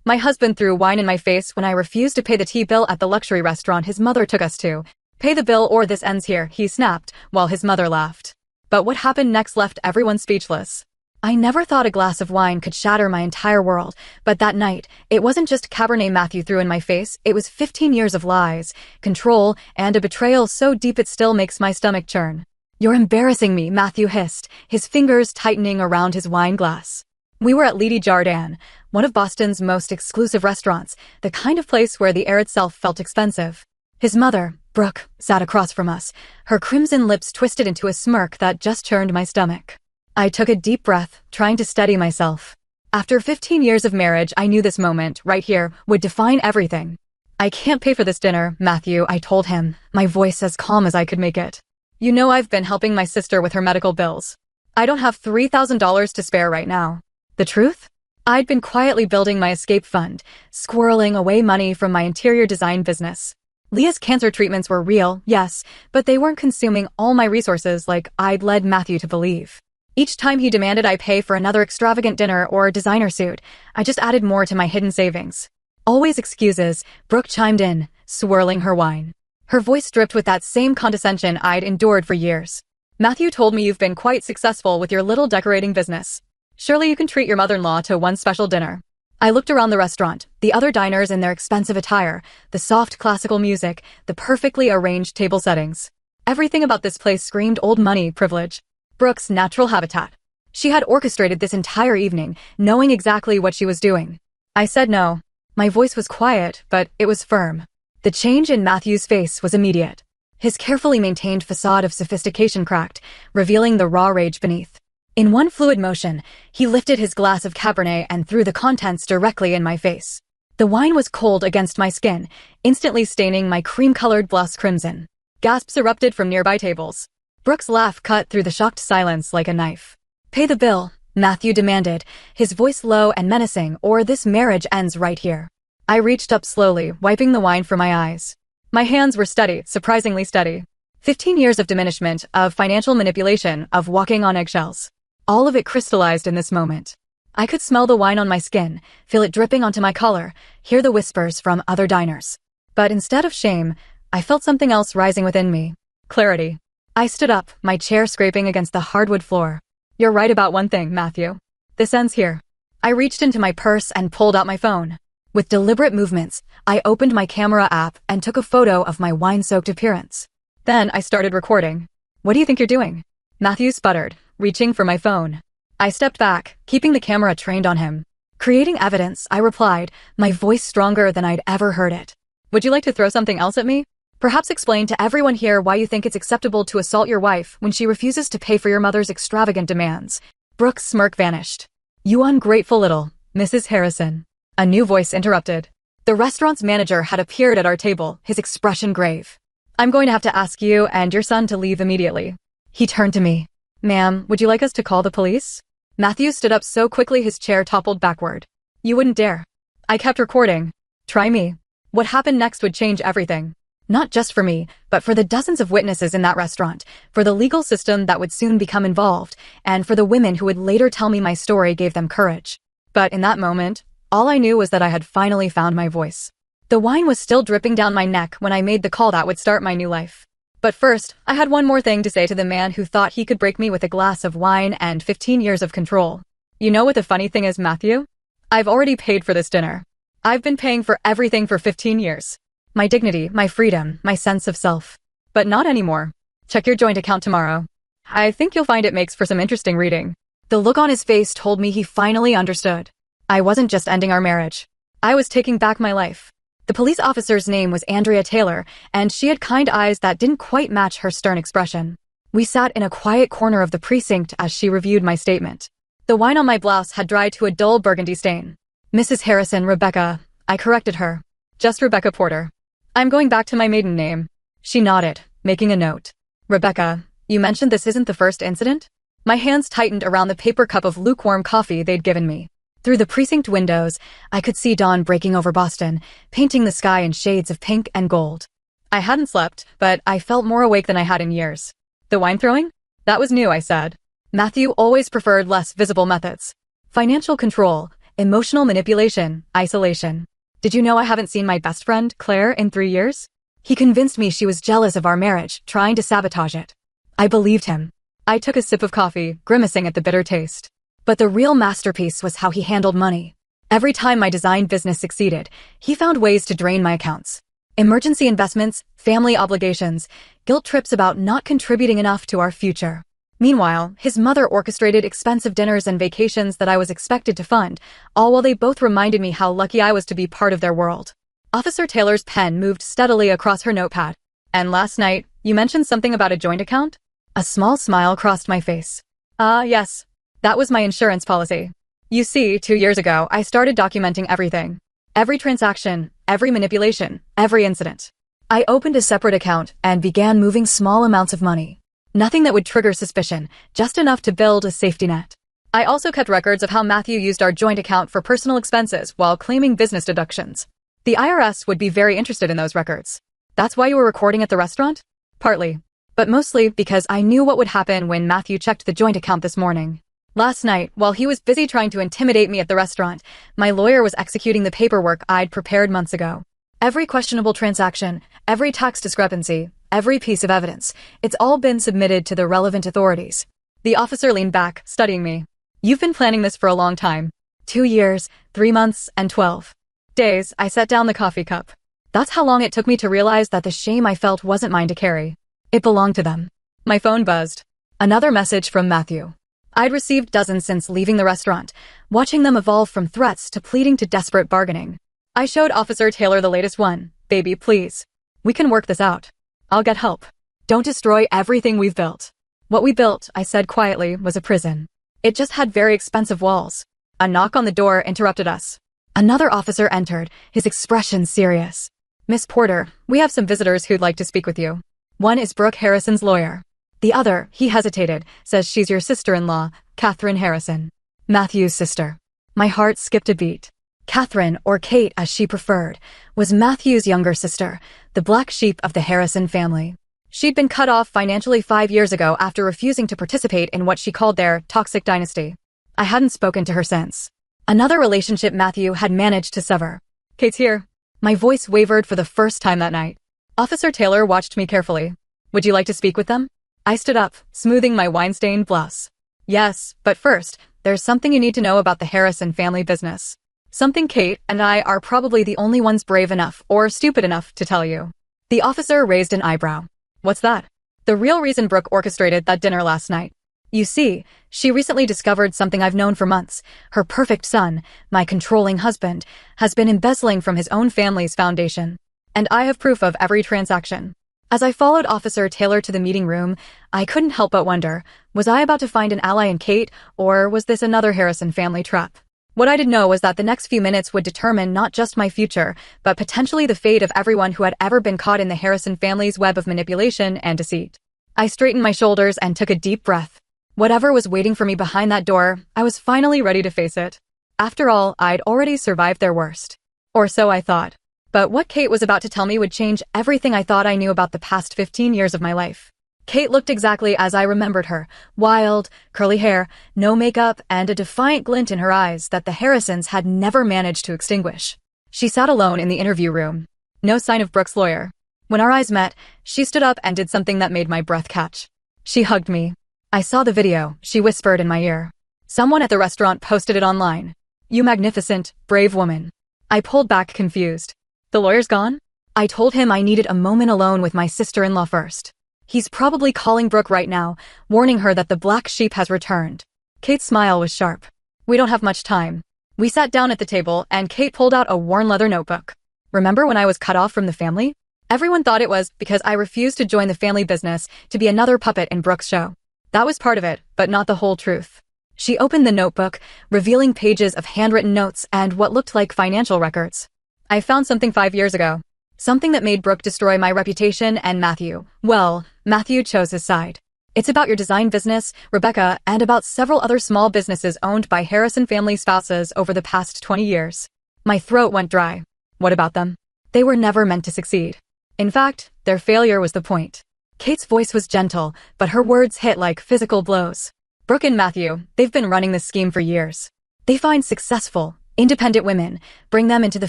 My husband threw wine in my face when I refused to pay the tea bill at the luxury restaurant his mother took us to. Pay the bill or this ends here, he snapped, while his mother laughed. But what happened next left everyone speechless. I never thought a glass of wine could shatter my entire world, but that night, it wasn't just Cabernet Matthew threw in my face, it was 15 years of lies, control, and a betrayal so deep it still makes my stomach churn. You're embarrassing me, Matthew hissed, his fingers tightening around his wine glass. We were at Lady Jardin, one of Boston's most exclusive restaurants, the kind of place where the air itself felt expensive. His mother, Brooke, sat across from us, her crimson lips twisted into a smirk that just churned my stomach. I took a deep breath, trying to steady myself. After 15 years of marriage, I knew this moment, right here, would define everything. I can't pay for this dinner, Matthew, I told him, my voice as calm as I could make it. You know I've been helping my sister with her medical bills. I don't have $3,000 to spare right now. The truth? I'd been quietly building my escape fund, squirreling away money from my interior design business. Leah's cancer treatments were real, yes, but they weren't consuming all my resources like I'd led Matthew to believe. Each time he demanded I pay for another extravagant dinner or designer suit, I just added more to my hidden savings. Always excuses, Brooke chimed in, swirling her wine. Her voice dripped with that same condescension I'd endured for years. Matthew told me you've been quite successful with your little decorating business. Surely you can treat your mother-in-law to one special dinner. I looked around the restaurant, the other diners in their expensive attire, the soft classical music, the perfectly arranged table settings. Everything about this place screamed old money privilege. Brooke's natural habitat. She had orchestrated this entire evening, knowing exactly what she was doing. I said no. My voice was quiet, but it was firm. The change in Matthew's face was immediate. His carefully maintained facade of sophistication cracked, revealing the raw rage beneath. In one fluid motion, he lifted his glass of Cabernet and threw the contents directly in my face. The wine was cold against my skin, instantly staining my cream-colored blouse crimson. Gasps erupted from nearby tables. Brooke's laugh cut through the shocked silence like a knife. Pay the bill, Matthew demanded, his voice low and menacing, or this marriage ends right here. I reached up slowly, wiping the wine from my eyes. My hands were steady, surprisingly steady. 15 years of diminishment, of financial manipulation, of walking on eggshells. All of it crystallized in this moment. I could smell the wine on my skin, feel it dripping onto my collar, hear the whispers from other diners. But instead of shame, I felt something else rising within me. Clarity. I stood up, my chair scraping against the hardwood floor. You're right about one thing, Matthew. This ends here. I reached into my purse and pulled out my phone. With deliberate movements, I opened my camera app and took a photo of my wine-soaked appearance. Then I started recording. What do you think you're doing? Matthew sputtered, reaching for my phone. I stepped back, keeping the camera trained on him. Creating evidence, I replied, my voice stronger than I'd ever heard it. Would you like to throw something else at me? Perhaps explain to everyone here why you think it's acceptable to assault your wife when she refuses to pay for your mother's extravagant demands. Brooke's smirk vanished. You ungrateful little, Mrs. Harrison. A new voice interrupted. The restaurant's manager had appeared at our table, his expression grave. I'm going to have to ask you and your son to leave immediately. He turned to me. Ma'am, would you like us to call the police? Matthew stood up so quickly his chair toppled backward. You wouldn't dare. I kept recording. Try me. What happened next would change everything. Not just for me, but for the dozens of witnesses in that restaurant, for the legal system that would soon become involved, and for the women who would later tell me my story gave them courage. But in that moment, all I knew was that I had finally found my voice. The wine was still dripping down my neck when I made the call that would start my new life. But first, I had one more thing to say to the man who thought he could break me with a glass of wine and 15 years of control. You know what the funny thing is, Matthew? I've already paid for this dinner. I've been paying for everything for 15 years. My dignity, my freedom, my sense of self. But not anymore. Check your joint account tomorrow. I think you'll find it makes for some interesting reading. The look on his face told me he finally understood. I wasn't just ending our marriage. I was taking back my life. The police officer's name was Andrea Taylor, and she had kind eyes that didn't quite match her stern expression. We sat in a quiet corner of the precinct as she reviewed my statement. The wine on my blouse had dried to a dull burgundy stain. Mrs. Harrison, Rebecca, I corrected her. Just Rebecca Porter. I'm going back to my maiden name. She nodded, making a note. Rebecca, you mentioned this isn't the first incident? My hands tightened around the paper cup of lukewarm coffee they'd given me. Through the precinct windows, I could see dawn breaking over Boston, painting the sky in shades of pink and gold. I hadn't slept, but I felt more awake than I had in years. The wine throwing? That was new, I said. Matthew always preferred less visible methods. Financial control, Emotional manipulation, isolation. Did you know I haven't seen my best friend, Claire, in 3 years? He convinced me she was jealous of our marriage, trying to sabotage it. I believed him. I took a sip of coffee, grimacing at the bitter taste. But the real masterpiece was how he handled money. Every time my design business succeeded, he found ways to drain my accounts. Emergency investments, family obligations, guilt trips about not contributing enough to our future. Meanwhile, his mother orchestrated expensive dinners and vacations that I was expected to fund, all while they both reminded me how lucky I was to be part of their world. Officer Taylor's pen moved steadily across her notepad. And last night, you mentioned something about a joint account? A small smile crossed my face. Yes. That was my insurance policy. You see, 2 years ago, I started documenting everything. Every transaction, every manipulation, every incident. I opened a separate account and began moving small amounts of money. Nothing that would trigger suspicion, just enough to build a safety net. I also kept records of how Matthew used our joint account for personal expenses while claiming business deductions. The IRS would be very interested in those records. That's why you were recording at the restaurant? Partly. But mostly because I knew what would happen when Matthew checked the joint account this morning. Last night, while he was busy trying to intimidate me at the restaurant, my lawyer was executing the paperwork I'd prepared months ago. Every questionable transaction, every tax discrepancy, every piece of evidence, it's all been submitted to the relevant authorities. The officer leaned back, studying me. You've been planning this for a long time. 2 years, 3 months, and 12 days. I set down the coffee cup. That's how long it took me to realize that the shame I felt wasn't mine to carry. It belonged to them. My phone buzzed. Another message from Matthew. I'd received dozens since leaving the restaurant, watching them evolve from threats to pleading to desperate bargaining. I showed Officer Taylor the latest one. Baby, please. We can work this out. I'll get help. Don't destroy everything we've built. What we built, I said quietly, was a prison. It just had very expensive walls. A knock on the door interrupted us. Another officer entered, his expression serious. Miss Porter, we have some visitors who'd like to speak with you. One is Brooke Harrison's lawyer. The other, he hesitated, says she's your sister-in-law, Catherine Harrison. Matthew's sister. My heart skipped a beat. Catherine, or Kate as she preferred, was Matthew's younger sister, the black sheep of the Harrison family. She'd been cut off financially 5 years ago after refusing to participate in what she called their toxic dynasty. I hadn't spoken to her since. Another relationship Matthew had managed to sever. Kate's here. My voice wavered for the first time that night. Officer Taylor watched me carefully. Would you like to speak with them? I stood up, smoothing my wine-stained blouse. Yes, but first, there's something you need to know about the Harrison family business. Something Kate and I are probably the only ones brave enough or stupid enough to tell you. The officer raised an eyebrow. What's that? The real reason Brooke orchestrated that dinner last night. You see, she recently discovered something I've known for months. Her perfect son, my controlling husband, has been embezzling from his own family's foundation. And I have proof of every transaction. As I followed Officer Taylor to the meeting room, I couldn't help but wonder, was I about to find an ally in Kate, or was this another Harrison family trap? What I didn't know was that the next few minutes would determine not just my future, but potentially the fate of everyone who had ever been caught in the Harrison family's web of manipulation and deceit. I straightened my shoulders and took a deep breath. Whatever was waiting for me behind that door, I was finally ready to face it. After all, I'd already survived their worst. Or so I thought. But what Kate was about to tell me would change everything I thought I knew about the past 15 years of my life. Kate looked exactly as I remembered her, wild, curly hair, no makeup, and a defiant glint in her eyes that the Harrisons had never managed to extinguish. She sat alone in the interview room. No sign of Brooke's lawyer. When our eyes met, she stood up and did something that made my breath catch. She hugged me. I saw the video, she whispered in my ear. Someone at the restaurant posted it online. You magnificent, brave woman. I pulled back confused. The lawyer's gone? I told him I needed a moment alone with my sister-in-law first. He's probably calling Brooke right now, warning her that the black sheep has returned. Kate's smile was sharp. We don't have much time. We sat down at the table and Kate pulled out a worn leather notebook. Remember when I was cut off from the family? Everyone thought it was because I refused to join the family business to be another puppet in Brooke's show. That was part of it, but not the whole truth. She opened the notebook, revealing pages of handwritten notes and what looked like financial records. I found something 5 years ago. Something that made Brooke destroy my reputation and Matthew. Well, Matthew chose his side. It's about your design business, Rebecca, and about several other small businesses owned by Harrison family spouses over the past 20 years. My throat went dry. What about them? They were never meant to succeed. In fact, their failure was the point. Kate's voice was gentle, but her words hit like physical blows. Brooke and Matthew, they've been running this scheme for years. They find successful, Independent women, bring them into the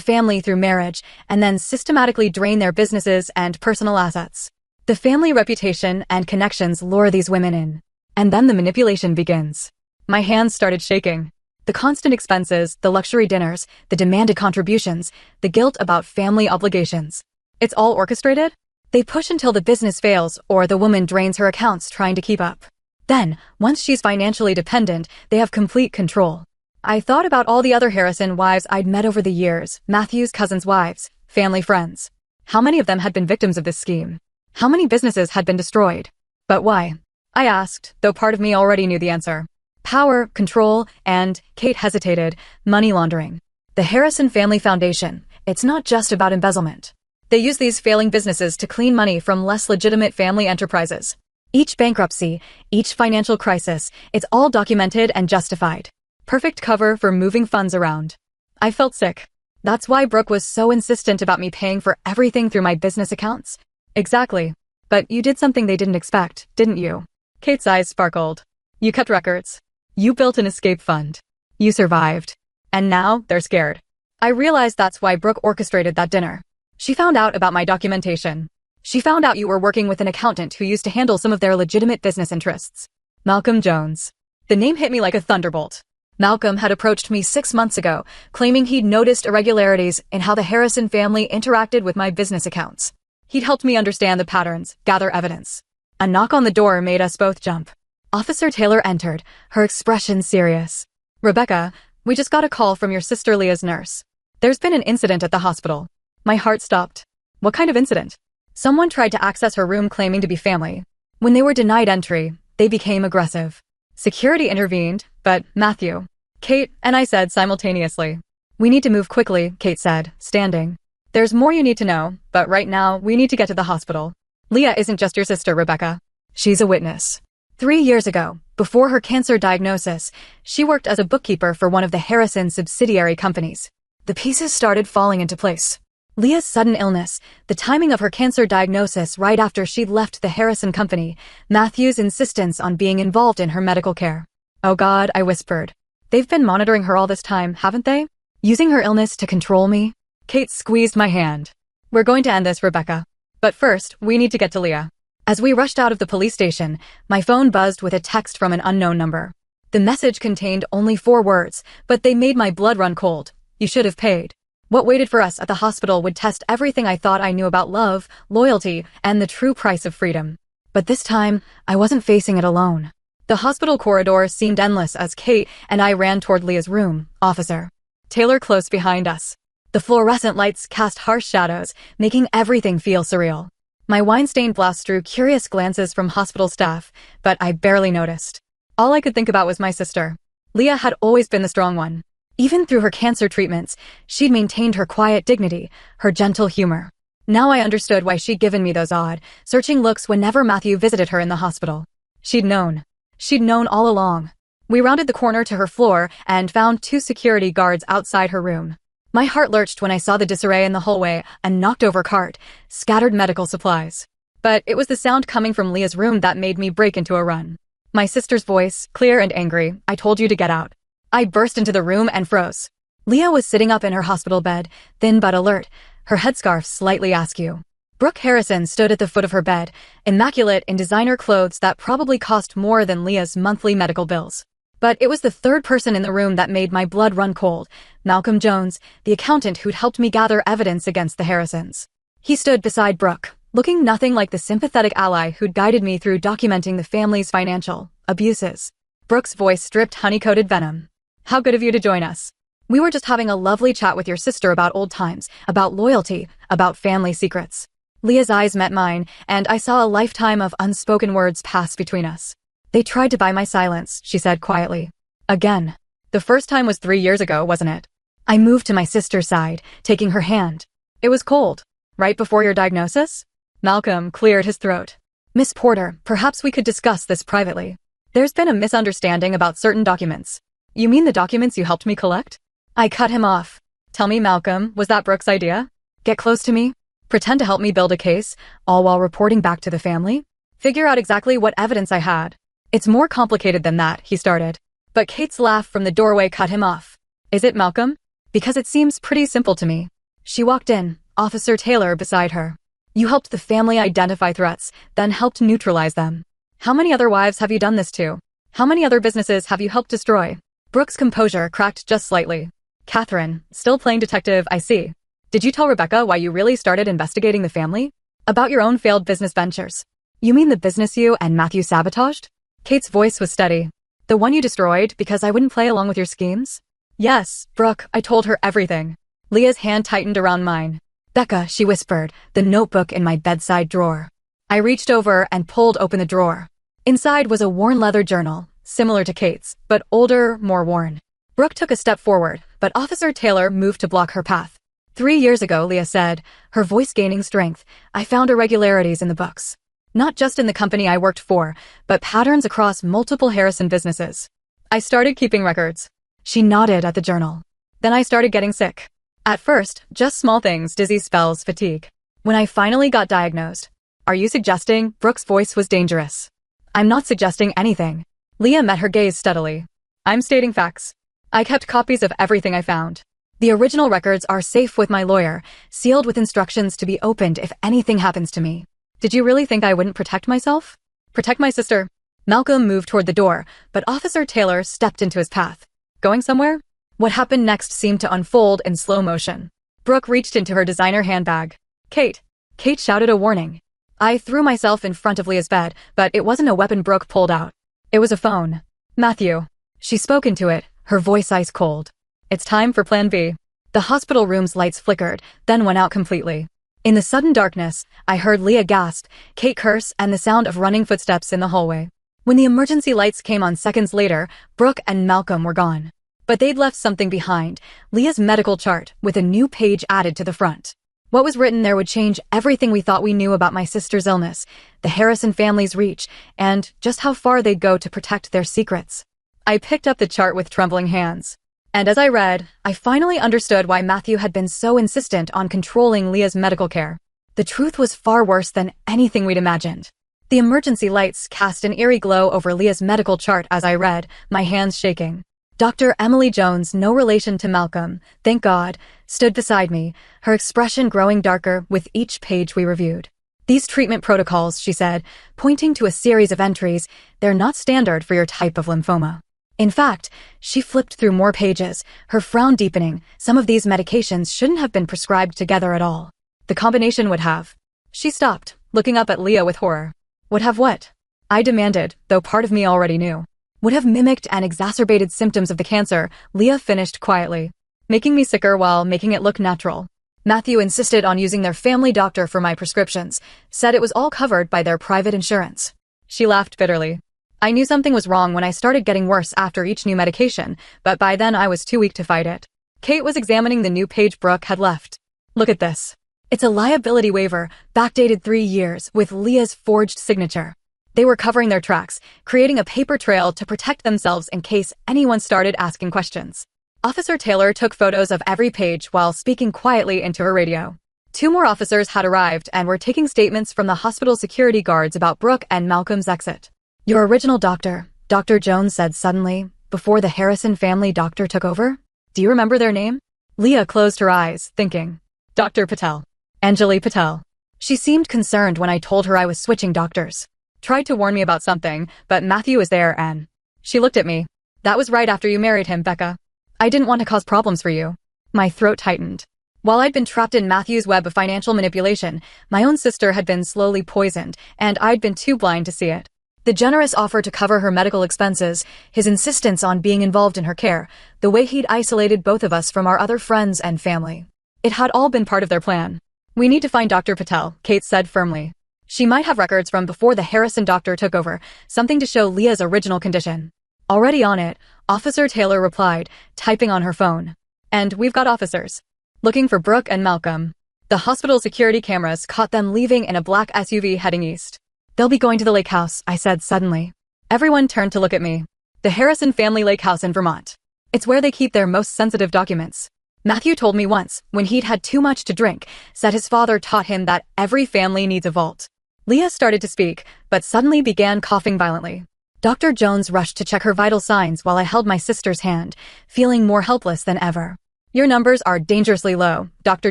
family through marriage, and then systematically drain their businesses and personal assets. The family reputation and connections lure these women in. And then the manipulation begins. My hands started shaking. The constant expenses, the luxury dinners, the demanded contributions, the guilt about family obligations. It's all orchestrated? They push until the business fails or the woman drains her accounts trying to keep up. Then, once she's financially dependent, they have complete control. I thought about all the other Harrison wives I'd met over the years, Matthew's cousins' wives, family friends. How many of them had been victims of this scheme? How many businesses had been destroyed? But why? I asked, though part of me already knew the answer. Power, control, and, Kate hesitated, money laundering. The Harrison Family Foundation, it's not just about embezzlement. They use these failing businesses to clean money from less legitimate family enterprises. Each bankruptcy, each financial crisis, it's all documented and justified. Perfect cover for moving funds around. I felt sick. That's why Brooke was so insistent about me paying for everything through my business accounts. Exactly. But you did something they didn't expect, didn't you? Kate's eyes sparkled. You kept records. You built an escape fund. You survived. And now they're scared. I realized that's why Brooke orchestrated that dinner. She found out about my documentation. She found out you were working with an accountant who used to handle some of their legitimate business interests. Malcolm Jones. The name hit me like a thunderbolt. Malcolm had approached me 6 months ago, claiming he'd noticed irregularities in how the Harrison family interacted with my business accounts. He'd helped me understand the patterns, gather evidence. A knock on the door made us both jump. Officer Taylor entered, her expression serious. Rebecca, we just got a call from your sister Leah's nurse. There's been an incident at the hospital. My heart stopped. What kind of incident? Someone tried to access her room claiming to be family. When they were denied entry, they became aggressive. Security intervened, but Matthew, Kate, and I said simultaneously. We need to move quickly, Kate said, standing. There's more you need to know, but right now we need to get to the hospital. Leah isn't just your sister, Rebecca. She's a witness. 3 years ago, before her cancer diagnosis, she worked as a bookkeeper for one of the Harrison subsidiary companies. The pieces started falling into place. Leah's sudden illness, the timing of her cancer diagnosis right after she'd left the Harrison company, Matthew's insistence on being involved in her medical care. Oh God, I whispered. They've been monitoring her all this time, haven't they? Using her illness to control me? Kate squeezed my hand. We're going to end this, Rebecca. But first, we need to get to Leah. As we rushed out of the police station, my phone buzzed with a text from an unknown number. The message contained only 4 words, but they made my blood run cold. You should have paid. What waited for us at the hospital would test everything I thought I knew about love, loyalty, and the true price of freedom. But this time, I wasn't facing it alone. The hospital corridor seemed endless as Kate and I ran toward Leah's room, Officer Taylor close behind us. The fluorescent lights cast harsh shadows, making everything feel surreal. My wine-stained blouse drew curious glances from hospital staff, but I barely noticed. All I could think about was my sister. Leah had always been the strong one. Even through her cancer treatments, she'd maintained her quiet dignity, her gentle humor. Now I understood why she'd given me those odd, searching looks whenever Matthew visited her in the hospital. She'd known. She'd known all along. We rounded the corner to her floor and found 2 security guards outside her room. My heart lurched when I saw the disarray in the hallway, a knocked-over cart, scattered medical supplies. But it was the sound coming from Leah's room that made me break into a run. My sister's voice, clear and angry, I told you to get out. I burst into the room and froze. Leah was sitting up in her hospital bed, thin but alert, her headscarf slightly askew. Brooke Harrison stood at the foot of her bed, immaculate in designer clothes that probably cost more than Leah's monthly medical bills. But it was the third person in the room that made my blood run cold, Malcolm Jones, the accountant who'd helped me gather evidence against the Harrisons. He stood beside Brooke, looking nothing like the sympathetic ally who'd guided me through documenting the family's financial abuses. Brooke's voice dripped honey-coated venom. How good of you to join us. We were just having a lovely chat with your sister about old times, about loyalty, about family secrets. Leah's eyes met mine, and I saw a lifetime of unspoken words pass between us. They tried to buy my silence, she said quietly. Again. The first time was 3 years ago, wasn't it? I moved to my sister's side, taking her hand. It was cold. Right before your diagnosis? Malcolm cleared his throat. Miss Porter, perhaps we could discuss this privately. There's been a misunderstanding about certain documents. You mean the documents you helped me collect? I cut him off. Tell me, Malcolm, was that Brooke's idea? Get close to me? Pretend to help me build a case, all while reporting back to the family? Figure out exactly what evidence I had. It's more complicated than that, he started. But Kate's laugh from the doorway cut him off. Is it, Malcolm? Because it seems pretty simple to me. She walked in, Officer Taylor beside her. You helped the family identify threats, then helped neutralize them. How many other wives have you done this to? How many other businesses have you helped destroy? Brooke's composure cracked just slightly. Catherine, still playing detective, I see. Did you tell Rebecca why you really started investigating the family? About your own failed business ventures. You mean the business you and Matthew sabotaged? Kate's voice was steady. The one you destroyed because I wouldn't play along with your schemes? Yes, Brooke, I told her everything. Leah's hand tightened around mine. Becca, she whispered, the notebook in my bedside drawer. I reached over and pulled open the drawer. Inside was a worn leather journal, similar to Kate's, but older, more worn. Brooke took a step forward, but Officer Taylor moved to block her path. 3 years ago, Leah said, her voice gaining strength, I found irregularities in the books. Not just in the company I worked for, but patterns across multiple Harrison businesses. I started keeping records. She nodded at the journal. Then I started getting sick. At first, just small things, dizzy spells, fatigue. When I finally got diagnosed. Are you suggesting? Brooke's voice was dangerous. I'm not suggesting anything. Leah met her gaze steadily. I'm stating facts. I kept copies of everything I found. The original records are safe with my lawyer, sealed with instructions to be opened if anything happens to me. Did you really think I wouldn't protect myself? Protect my sister? Malcolm moved toward the door, but Officer Taylor stepped into his path. Going somewhere? What happened next seemed to unfold in slow motion. Brooke reached into her designer handbag. Kate! Kate shouted a warning. I threw myself in front of Leah's bed, but it wasn't a weapon Brooke pulled out. It was a phone. Matthew. She spoke into it, her voice ice cold. It's time for Plan B. The hospital room's lights flickered, then went out completely. In the sudden darkness, I heard Leah gasp, Kate curse, and the sound of running footsteps in the hallway. When the emergency lights came on seconds later, Brooke and Malcolm were gone. But they'd left something behind, Leah's medical chart, with a new page added to the front. What was written there would change everything we thought we knew about my sister's illness, the Harrison family's reach, and just how far they'd go to protect their secrets. I picked up the chart with trembling hands. And as I read, I finally understood why Matthew had been so insistent on controlling Leah's medical care. The truth was far worse than anything we'd imagined. The emergency lights cast an eerie glow over Leah's medical chart as I read, my hands shaking. Dr. Emily Jones, no relation to Malcolm, thank God, stood beside me, her expression growing darker with each page we reviewed. These treatment protocols, she said, pointing to a series of entries, they're not standard for your type of lymphoma. In fact, she flipped through more pages, her frown deepening. Some of these medications shouldn't have been prescribed together at all. The combination would have. She stopped, looking up at Leah with horror. Would have what? I demanded, though part of me already knew. Would have mimicked and exacerbated symptoms of the cancer, Leah finished quietly. Making me sicker while making it look natural. Matthew insisted on using their family doctor for my prescriptions, said it was all covered by their private insurance. She laughed bitterly. I knew something was wrong when I started getting worse after each new medication, but by then I was too weak to fight it. Kate was examining the new page Brooke had left. Look at this. It's a liability waiver, backdated 3 years, with Leah's forged signature. They were covering their tracks, creating a paper trail to protect themselves in case anyone started asking questions. Officer Taylor took photos of every page while speaking quietly into her radio. 2 more officers had arrived and were taking statements from the hospital security guards about Brooke and Malcolm's exit. Your original doctor, Dr. Jones said suddenly, before the Harrison family doctor took over? Do you remember their name? Leah closed her eyes, thinking. Dr. Patel. Anjali Patel. She seemed concerned when I told her I was switching doctors. Tried to warn me about something, but Matthew was there and... She looked at me. That was right after you married him, Becca. I didn't want to cause problems for you. My throat tightened. While I'd been trapped in Matthew's web of financial manipulation, my own sister had been slowly poisoned, and I'd been too blind to see it. The generous offer to cover her medical expenses, his insistence on being involved in her care, the way he'd isolated both of us from our other friends and family. It had all been part of their plan. We need to find Dr. Patel, Kate said firmly. She might have records from before the Harrison doctor took over, something to show Leah's original condition. Already on it, Officer Taylor replied, typing on her phone. And we've got officers. Looking for Brooke and Malcolm. The hospital security cameras caught them leaving in a black SUV heading east. They'll be going to the lake house, I said suddenly. Everyone turned to look at me. The Harrison family lake house in Vermont. It's where they keep their most sensitive documents. Matthew told me once, when he'd had too much to drink, said his father taught him that every family needs a vault. Leah started to speak, but suddenly began coughing violently. Dr. Jones rushed to check her vital signs while I held my sister's hand, feeling more helpless than ever. Your numbers are dangerously low, Dr.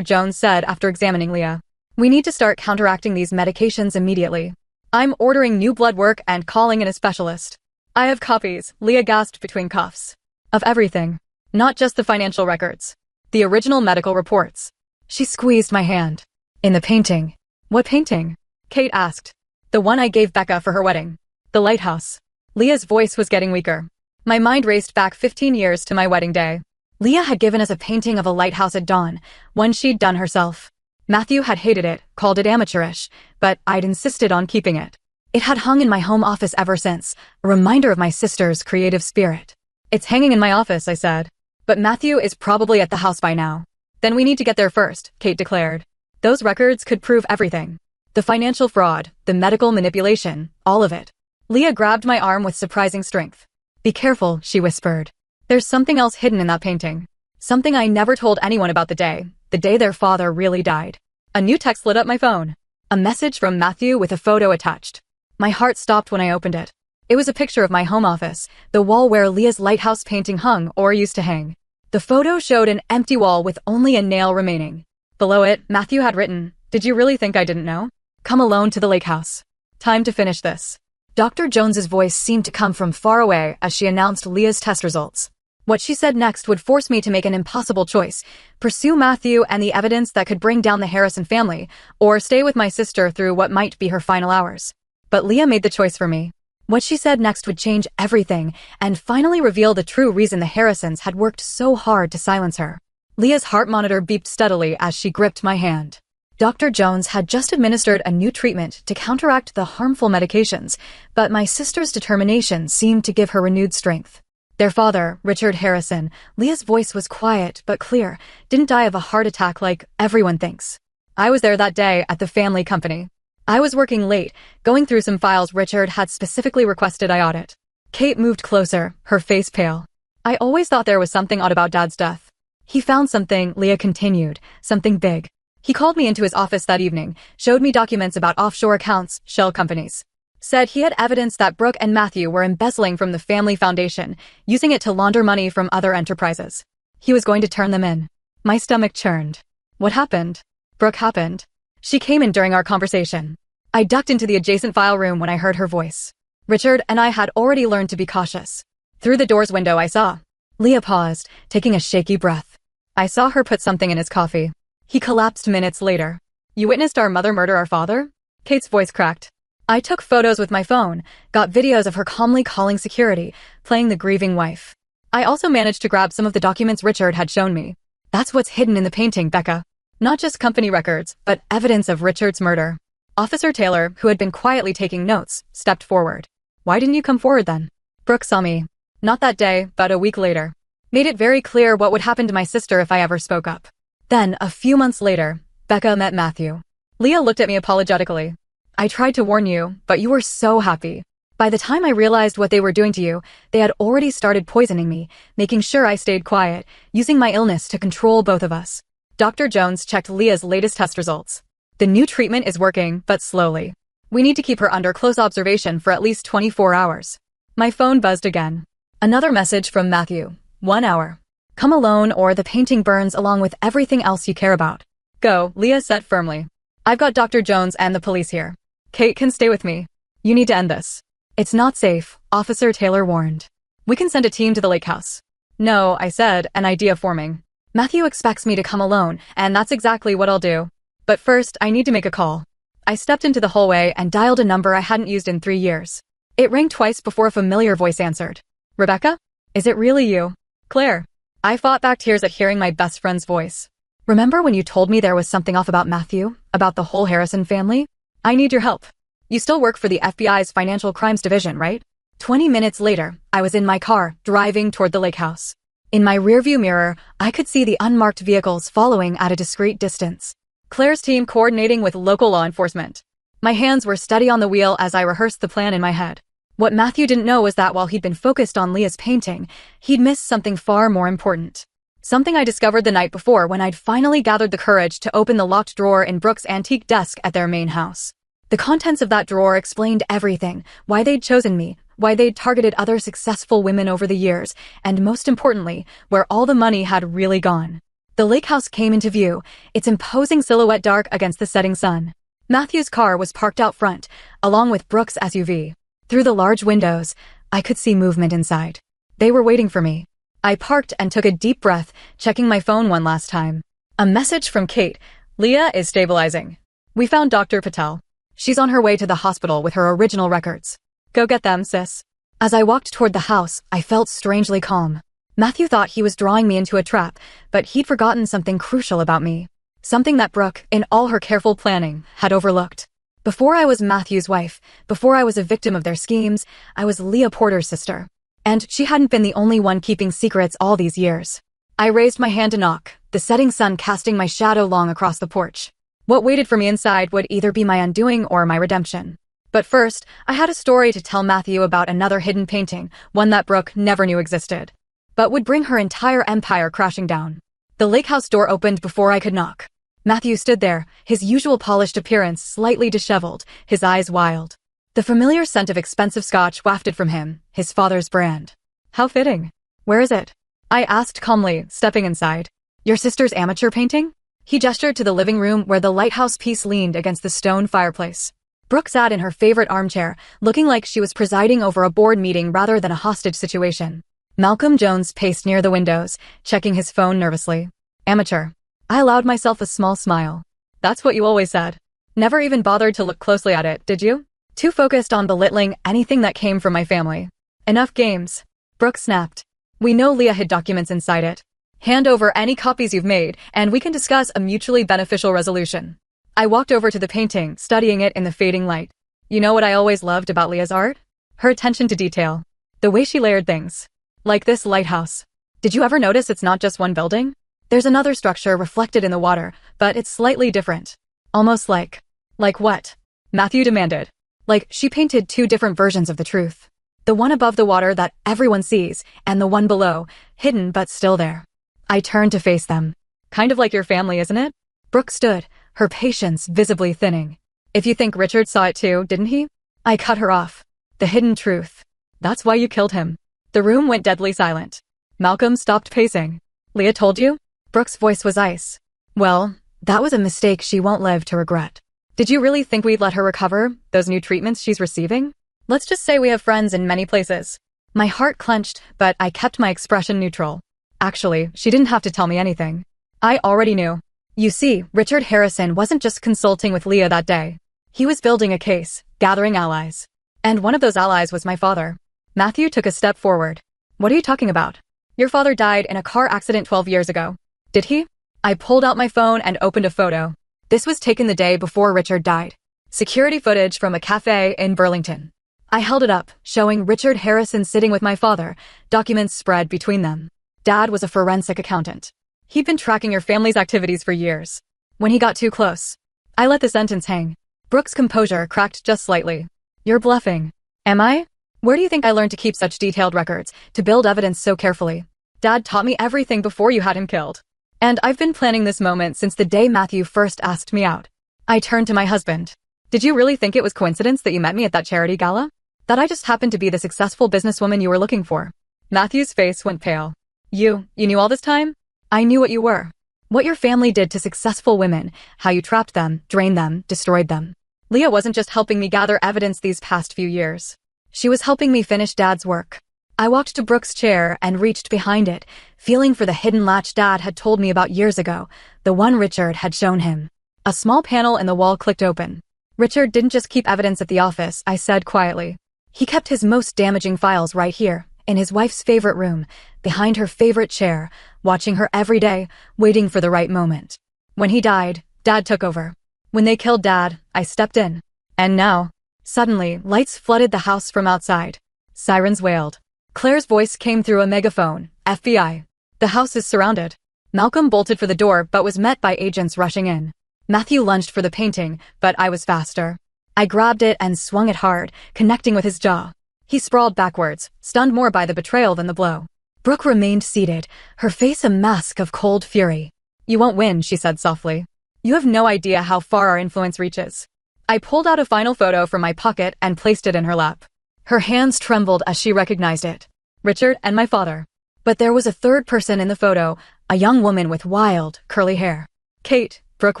Jones said after examining Leah. We need to start counteracting these medications immediately. I'm ordering new blood work and calling in a specialist. I have copies, Leah gasped between coughs. Of everything. Not just the financial records. The original medical reports. She squeezed my hand. In the painting. What painting? Kate asked. The one I gave Becca for her wedding. The lighthouse. Leah's voice was getting weaker. My mind raced back 15 years to my wedding day. Leah had given us a painting of a lighthouse at dawn, one she'd done herself. Matthew had hated it, called it amateurish, but I'd insisted on keeping it. It had hung in my home office ever since, a reminder of my sister's creative spirit. It's hanging in my office, I said. But Matthew is probably at the house by now. Then we need to get there first, Kate declared. Those records could prove everything. The financial fraud, the medical manipulation, all of it. Leah grabbed my arm with surprising strength. Be careful, she whispered. There's something else hidden in that painting. Something I never told anyone about the day their father really died. A new text lit up my phone. A message from Matthew with a photo attached. My heart stopped when I opened it. It was a picture of my home office, the wall where Leah's lighthouse painting hung or used to hang. The photo showed an empty wall with only a nail remaining. Below it, Matthew had written, "Did you really think I didn't know? Come alone to the lake house. Time to finish this." Dr. Jones's voice seemed to come from far away as she announced Leah's test results. What she said next would force me to make an impossible choice: pursue Matthew and the evidence that could bring down the Harrison family, or stay with my sister through what might be her final hours. But Leah made the choice for me. What she said next would change everything and finally reveal the true reason the Harrisons had worked so hard to silence her. Leah's heart monitor beeped steadily as she gripped my hand. Dr. Jones had just administered a new treatment to counteract the harmful medications, but my sister's determination seemed to give her renewed strength. Their father, Richard Harrison, Leah's voice was quiet but clear, didn't die of a heart attack like everyone thinks. I was there that day at the family company. I was working late, going through some files Richard had specifically requested I audit. Kate moved closer, her face pale. I always thought there was something odd about Dad's death. He found something, Leah continued, something big. He called me into his office that evening, showed me documents about offshore accounts, shell companies. Said he had evidence that Brooke and Matthew were embezzling from the family foundation, using it to launder money from other enterprises. He was going to turn them in. My stomach churned. What happened? Brooke happened. She came in during our conversation. I ducked into the adjacent file room when I heard her voice. Richard and I had already learned to be cautious. Through the door's window I saw. Leah paused, taking a shaky breath. I saw her put something in his coffee. He collapsed minutes later. You witnessed our mother murder our father? Kate's voice cracked. I took photos with my phone, got videos of her calmly calling security, playing the grieving wife. I also managed to grab some of the documents Richard had shown me. That's what's hidden in the painting, Becca. Not just company records, but evidence of Richard's murder. Officer Taylor, who had been quietly taking notes, stepped forward. Why didn't you come forward then? Brooke saw me. Not that day, but a week later. Made it very clear what would happen to my sister if I ever spoke up. Then, a few months later, Becca met Matthew. Leah looked at me apologetically. I tried to warn you, but you were so happy. By the time I realized what they were doing to you, they had already started poisoning me, making sure I stayed quiet, using my illness to control both of us. Dr. Jones checked Leah's latest test results. The new treatment is working, but slowly. We need to keep her under close observation for at least 24 hours. My phone buzzed again. Another message from Matthew. 1 hour. Come alone or the painting burns along with everything else you care about. Go, Leah said firmly. I've got Dr. Jones and the police here. Kate can stay with me. You need to end this. It's not safe, Officer Taylor warned. We can send a team to the lake house. No, I said, an idea forming. Matthew expects me to come alone, and that's exactly what I'll do. But first, I need to make a call. I stepped into the hallway and dialed a number I hadn't used in 3 years. It rang twice before a familiar voice answered. Rebecca? Is it really you? Claire. I fought back tears at hearing my best friend's voice. Remember when you told me there was something off about Matthew? About the whole Harrison family? I need your help. You still work for the FBI's Financial Crimes Division, right? 20 minutes later, I was in my car, driving toward the lake house. In my rearview mirror, I could see the unmarked vehicles following at a discreet distance. Claire's team coordinating with local law enforcement. My hands were steady on the wheel as I rehearsed the plan in my head. What Matthew didn't know was that while he'd been focused on Leah's painting, he'd missed something far more important. Something I discovered the night before when I'd finally gathered the courage to open the locked drawer in Brooke's antique desk at their main house. The contents of that drawer explained everything, why they'd chosen me, why they'd targeted other successful women over the years, and most importantly, where all the money had really gone. The lake house came into view, its imposing silhouette dark against the setting sun. Matthew's car was parked out front, along with Brooke's SUV. Through the large windows, I could see movement inside. They were waiting for me. I parked and took a deep breath, checking my phone one last time. A message from Kate. Leah is stabilizing. We found Dr. Patel. She's on her way to the hospital with her original records. Go get them, sis. As I walked toward the house, I felt strangely calm. Matthew thought he was drawing me into a trap, but he'd forgotten something crucial about me. Something that Brooke, in all her careful planning, had overlooked. Before I was Matthew's wife, before I was a victim of their schemes, I was Leah Porter's sister. And she hadn't been the only one keeping secrets all these years. I raised my hand to knock, the setting sun casting my shadow long across the porch. What waited for me inside would either be my undoing or my redemption. But first, I had a story to tell Matthew about another hidden painting, one that Brooke never knew existed, but would bring her entire empire crashing down. The lake house door opened before I could knock. Matthew stood there, his usual polished appearance slightly disheveled, his eyes wild. The familiar scent of expensive scotch wafted from him, his father's brand. How fitting. Where is it? I asked calmly, stepping inside. Your sister's amateur painting? He gestured to the living room where the lighthouse piece leaned against the stone fireplace. Brooke sat in her favorite armchair, looking like she was presiding over a board meeting rather than a hostage situation. Malcolm Jones paced near the windows, checking his phone nervously. Amateur. I allowed myself a small smile. That's what you always said. Never even bothered to look closely at it, did you? Too focused on belittling anything that came from my family. Enough games. Brooke snapped. We know Leah hid documents inside it. Hand over any copies you've made, and we can discuss a mutually beneficial resolution. I walked over to the painting, studying it in the fading light. You know what I always loved about Leah's art? Her attention to detail. The way she layered things. Like this lighthouse. Did you ever notice it's not just one building? There's another structure reflected in the water, but it's slightly different. Almost like... Like what? Matthew demanded. Like she painted two different versions of the truth. The one above the water that everyone sees, and the one below, hidden but still there. I turned to face them. Kind of like your family, isn't it? Brooke stood, her patience visibly thinning. If you think Richard saw it too, didn't he? I cut her off. The hidden truth. That's why you killed him. The room went deadly silent. Malcolm stopped pacing. Leah told you? Brooke's voice was ice. Well, that was a mistake she won't live to regret. Did you really think we'd let her recover those new treatments she's receiving? Let's just say we have friends in many places. My heart clenched, but I kept my expression neutral. Actually, she didn't have to tell me anything. I already knew. You see, Richard Harrison wasn't just consulting with Leah that day. He was building a case, gathering allies. And one of those allies was my father. Matthew took a step forward. What are you talking about? Your father died in a car accident 12 years ago. Did he? I pulled out my phone and opened a photo. This was taken the day before Richard died. Security footage from a cafe in Burlington. I held it up, showing Richard Harrison sitting with my father, documents spread between them. Dad was a forensic accountant. He'd been tracking your family's activities for years. When he got too close, I let the sentence hang. Brooke's composure cracked just slightly. You're bluffing. Am I? Where do you think I learned to keep such detailed records, to build evidence so carefully? Dad taught me everything before you had him killed. And I've been planning this moment since the day Matthew first asked me out. I turned to my husband. Did you really think it was coincidence that you met me at that charity gala? That I just happened to be the successful businesswoman you were looking for? Matthew's face went pale. You knew all this time? I knew what you were. What your family did to successful women, how you trapped them, drained them, destroyed them. Leah wasn't just helping me gather evidence these past few years. She was helping me finish Dad's work. I walked to Brooke's chair and reached behind it, feeling for the hidden latch Dad had told me about years ago, the one Richard had shown him. A small panel in the wall clicked open. Richard didn't just keep evidence at the office, I said quietly. He kept his most damaging files right here, in his wife's favorite room, behind her favorite chair, watching her every day, waiting for the right moment. When he died, Dad took over. When they killed Dad, I stepped in. And now, suddenly, lights flooded the house from outside. Sirens wailed. Claire's voice came through a megaphone. FBI. The house is surrounded. Malcolm bolted for the door but was met by agents rushing in. Matthew lunged for the painting, but I was faster. I grabbed it and swung it hard, connecting with his jaw. He sprawled backwards, stunned more by the betrayal than the blow. Brooke remained seated, her face a mask of cold fury. You won't win, she said softly. You have no idea how far our influence reaches. I pulled out a final photo from my pocket and placed it in her lap. Her hands trembled as she recognized it. Richard and my father. But there was a third person in the photo, a young woman with wild, curly hair. Kate, Brooke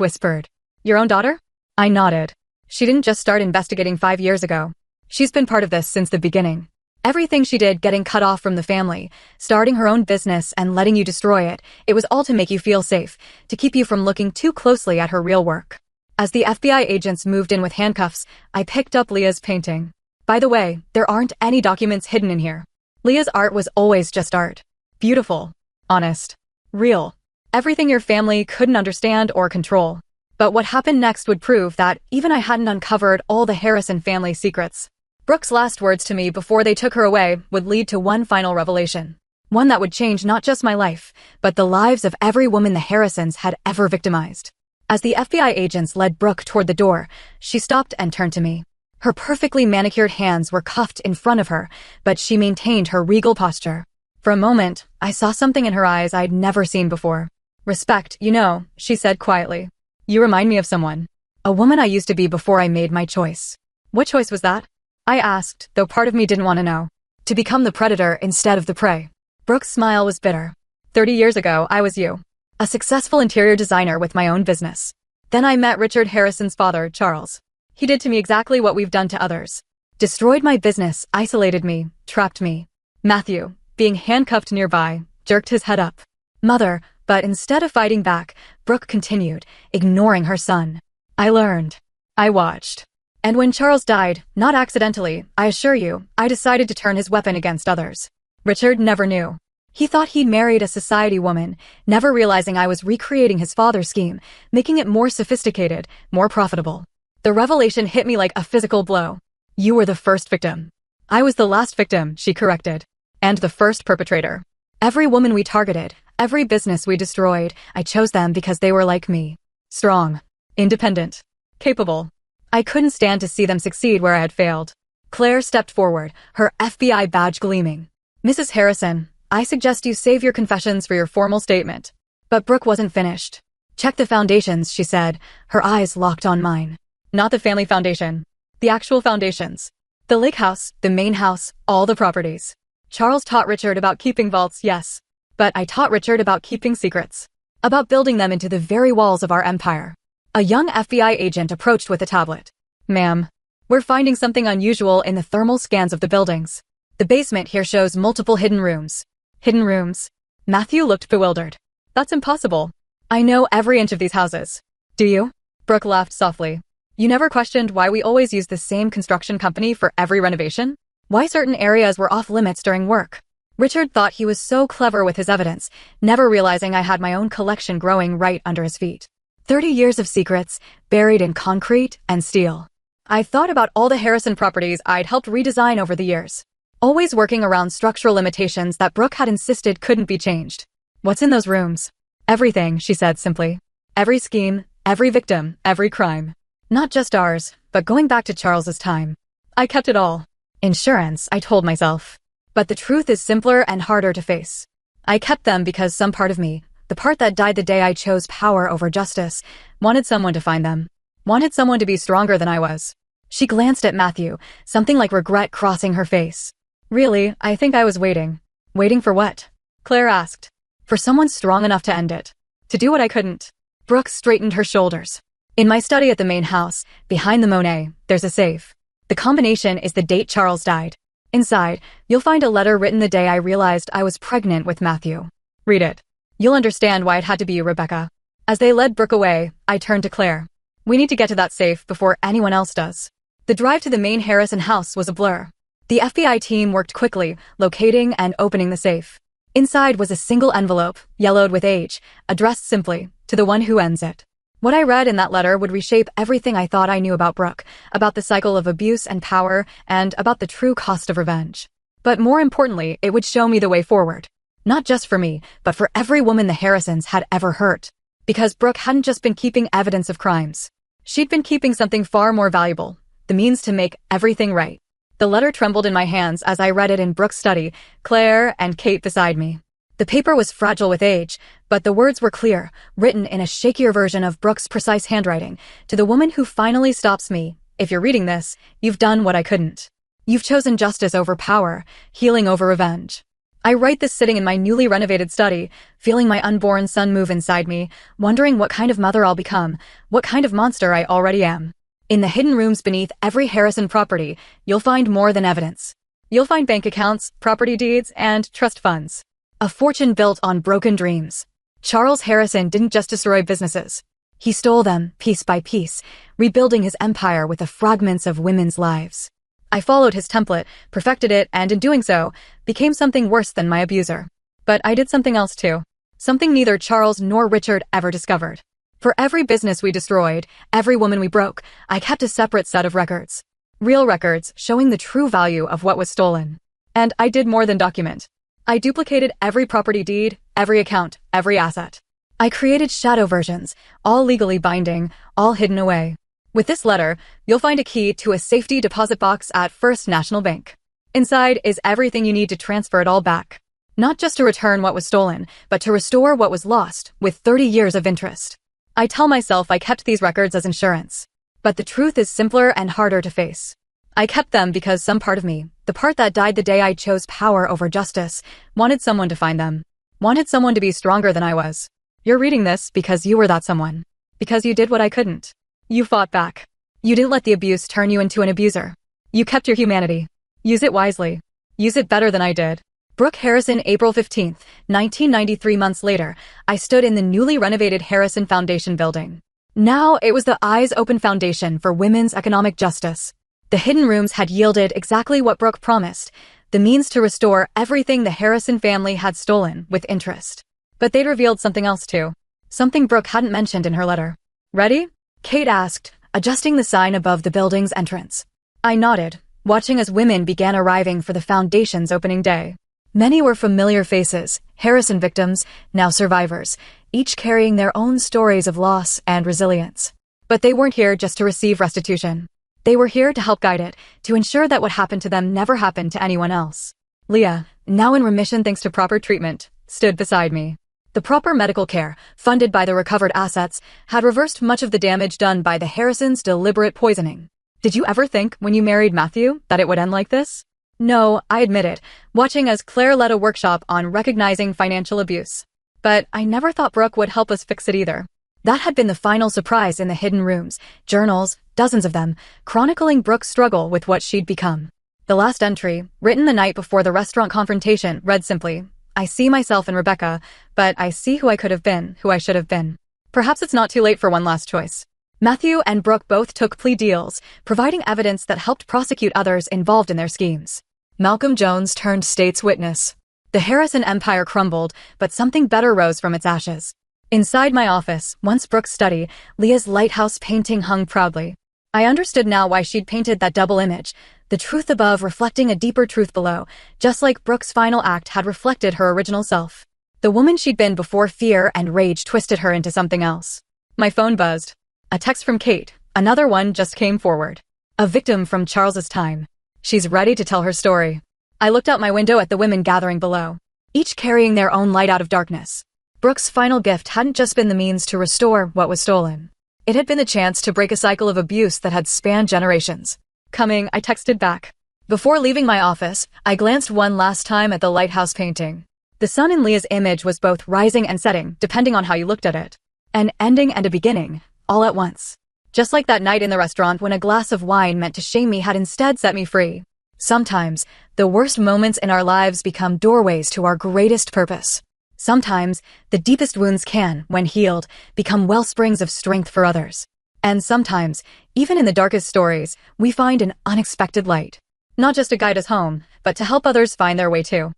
whispered. Your own daughter? I nodded. She didn't just start investigating 5 years ago. She's been part of this since the beginning. Everything she did, getting cut off from the family, starting her own business and letting you destroy it, it was all to make you feel safe, to keep you from looking too closely at her real work. As the FBI agents moved in with handcuffs, I picked up Leah's painting. By the way, there aren't any documents hidden in here. Leah's art was always just art. Beautiful. Honest. Real. Everything your family couldn't understand or control. But what happened next would prove that even I hadn't uncovered all the Harrison family secrets. Brooke's last words to me before they took her away would lead to one final revelation. One that would change not just my life, but the lives of every woman the Harrisons had ever victimized. As the FBI agents led Brooke toward the door, she stopped and turned to me. Her perfectly manicured hands were cuffed in front of her, but she maintained her regal posture. For a moment, I saw something in her eyes I'd never seen before. Respect, you know, she said quietly. You remind me of someone. A woman I used to be before I made my choice. What choice was that? I asked, though part of me didn't want to know. To become the predator instead of the prey. Brooke's smile was bitter. 30 years ago, I was you. A successful interior designer with my own business. Then I met Richard Harrison's father, Charles. He did to me exactly what we've done to others. Destroyed my business, isolated me, trapped me. Matthew, being handcuffed nearby, jerked his head up. Mother, but instead of fighting back, Brooke continued, ignoring her son. I learned. I watched. And when Charles died, not accidentally, I assure you, I decided to turn his weapon against others. Richard never knew. He thought he'd married a society woman, never realizing I was recreating his father's scheme, making it more sophisticated, more profitable. The revelation hit me like a physical blow. You were the first victim. I was the last victim, she corrected. And the first perpetrator. Every woman we targeted, every business we destroyed, I chose them because they were like me. Strong. Independent. Capable. I couldn't stand to see them succeed where I had failed. Claire stepped forward, her FBI badge gleaming. Mrs. Harrison, I suggest you save your confessions for your formal statement. But Brooke wasn't finished. Check the foundations, she said, her eyes locked on mine. Not the family foundation. The actual foundations. The lake house, the main house, all the properties. Charles taught Richard about keeping vaults, yes. But I taught Richard about keeping secrets. About building them into the very walls of our empire. A young FBI agent approached with a tablet. Ma'am, we're finding something unusual in the thermal scans of the buildings. The basement here shows multiple hidden rooms. Hidden rooms? Matthew looked bewildered. That's impossible. I know every inch of these houses. Do you? Brooke laughed softly. You never questioned why we always use the same construction company for every renovation? Why certain areas were off limits during work? Richard thought he was so clever with his evidence, never realizing I had my own collection growing right under his feet. 30 years of secrets, buried in concrete and steel. I thought about all the Harrison properties I'd helped redesign over the years. Always working around structural limitations that Brooke had insisted couldn't be changed. What's in those rooms? Everything, she said simply. Every scheme, every victim, every crime. Not just ours, but going back to Charles's time. I kept it all. Insurance, I told myself. But the truth is simpler and harder to face. I kept them because some part of me, the part that died the day I chose power over justice, wanted someone to find them. Wanted someone to be stronger than I was. She glanced at Matthew, something like regret crossing her face. Really, I think I was waiting. Waiting for what? Claire asked. For someone strong enough to end it. To do what I couldn't. Brooke straightened her shoulders. In my study at the main house, behind the Monet, there's a safe. The combination is the date Charles died. Inside, you'll find a letter written the day I realized I was pregnant with Matthew. Read it. You'll understand why it had to be you, Rebecca. As they led Brooke away, I turned to Claire. We need to get to that safe before anyone else does. The drive to the main Harrison house was a blur. The FBI team worked quickly, locating and opening the safe. Inside was a single envelope, yellowed with age, addressed simply, to the one who ends it. What I read in that letter would reshape everything I thought I knew about Brooke, about the cycle of abuse and power, and about the true cost of revenge. But more importantly, it would show me the way forward. Not just for me, but for every woman the Harrisons had ever hurt. Because Brooke hadn't just been keeping evidence of crimes. She'd been keeping something far more valuable, the means to make everything right. The letter trembled in my hands as I read it in Brooke's study, Claire and Kate beside me. The paper was fragile with age, but the words were clear, written in a shakier version of Brooke's precise handwriting, to the woman who finally stops me. If you're reading this, you've done what I couldn't. You've chosen justice over power, healing over revenge. I write this sitting in my newly renovated study, feeling my unborn son move inside me, wondering what kind of mother I'll become, what kind of monster I already am. In the hidden rooms beneath every Harrison property, you'll find more than evidence. You'll find bank accounts, property deeds, and trust funds. A fortune built on broken dreams. Charles Harrison didn't just destroy businesses. He stole them, piece by piece, rebuilding his empire with the fragments of women's lives. I followed his template, perfected it, and in doing so, became something worse than my abuser. But I did something else too. Something neither Charles nor Richard ever discovered. For every business we destroyed, every woman we broke, I kept a separate set of records. Real records showing the true value of what was stolen. And I did more than document. I duplicated every property deed, every account, every asset. I created shadow versions, all legally binding, all hidden away. With this letter, you'll find a key to a safety deposit box at First National Bank. Inside is everything you need to transfer it all back. Not just to return what was stolen, but to restore what was lost, with 30 years of interest. I tell myself I kept these records as insurance. But the truth is simpler and harder to face. I kept them because some part of me, the part that died the day I chose power over justice, wanted someone to find them. Wanted someone to be stronger than I was. You're reading this because you were that someone. Because you did what I couldn't. You fought back. You didn't let the abuse turn you into an abuser. You kept your humanity. Use it wisely. Use it better than I did. Brooke Harrison, April 15, 1993. Months later, I stood in the newly renovated Harrison Foundation building. Now it was the Eyes Open Foundation for Women's Economic Justice. The hidden rooms had yielded exactly what Brooke promised, the means to restore everything the Harrison family had stolen with interest. But they'd revealed something else too. Something Brooke hadn't mentioned in her letter. Ready? Kate asked, adjusting the sign above the building's entrance. I nodded, watching as women began arriving for the foundation's opening day. Many were familiar faces, Harrison victims, now survivors, each carrying their own stories of loss and resilience. But they weren't here just to receive restitution. They were here to help guide it, to ensure that what happened to them never happened to anyone else. Leah, now in remission thanks to proper treatment, stood beside me. The proper medical care, funded by the recovered assets, had reversed much of the damage done by the Harrisons' deliberate poisoning. Did you ever think, when you married Matthew, that it would end like this? No, I admit it, watching as Claire led a workshop on recognizing financial abuse. But I never thought Brooke would help us fix it either. That had been the final surprise in the hidden rooms, journals, dozens of them, chronicling Brooke's struggle with what she'd become. The last entry, written the night before the restaurant confrontation, read simply, I see myself in Rebecca, but I see who I could have been, who I should have been. Perhaps it's not too late for one last choice. Matthew and Brooke both took plea deals, providing evidence that helped prosecute others involved in their schemes. Malcolm Jones turned state's witness. The Harrison empire crumbled, but something better rose from its ashes. Inside my office, once Brooke's study, Leah's lighthouse painting hung proudly. I understood now why she'd painted that double image, the truth above reflecting a deeper truth below, just like Brooke's final act had reflected her original self. The woman she'd been before fear and rage twisted her into something else. My phone buzzed. A text from Kate, another one just came forward. A victim from Charles's time. She's ready to tell her story. I looked out my window at the women gathering below, each carrying their own light out of darkness. Brooke's final gift hadn't just been the means to restore what was stolen. It had been the chance to break a cycle of abuse that had spanned generations. Coming, I texted back. Before leaving my office, I glanced one last time at the lighthouse painting. The sun in Leah's image was both rising and setting, depending on how you looked at it. An ending and a beginning, all at once. Just like that night in the restaurant when a glass of wine meant to shame me had instead set me free. Sometimes, the worst moments in our lives become doorways to our greatest purpose. Sometimes, the deepest wounds can, when healed, become wellsprings of strength for others. And sometimes, even in the darkest stories, we find an unexpected light. Not just to guide us home, but to help others find their way too.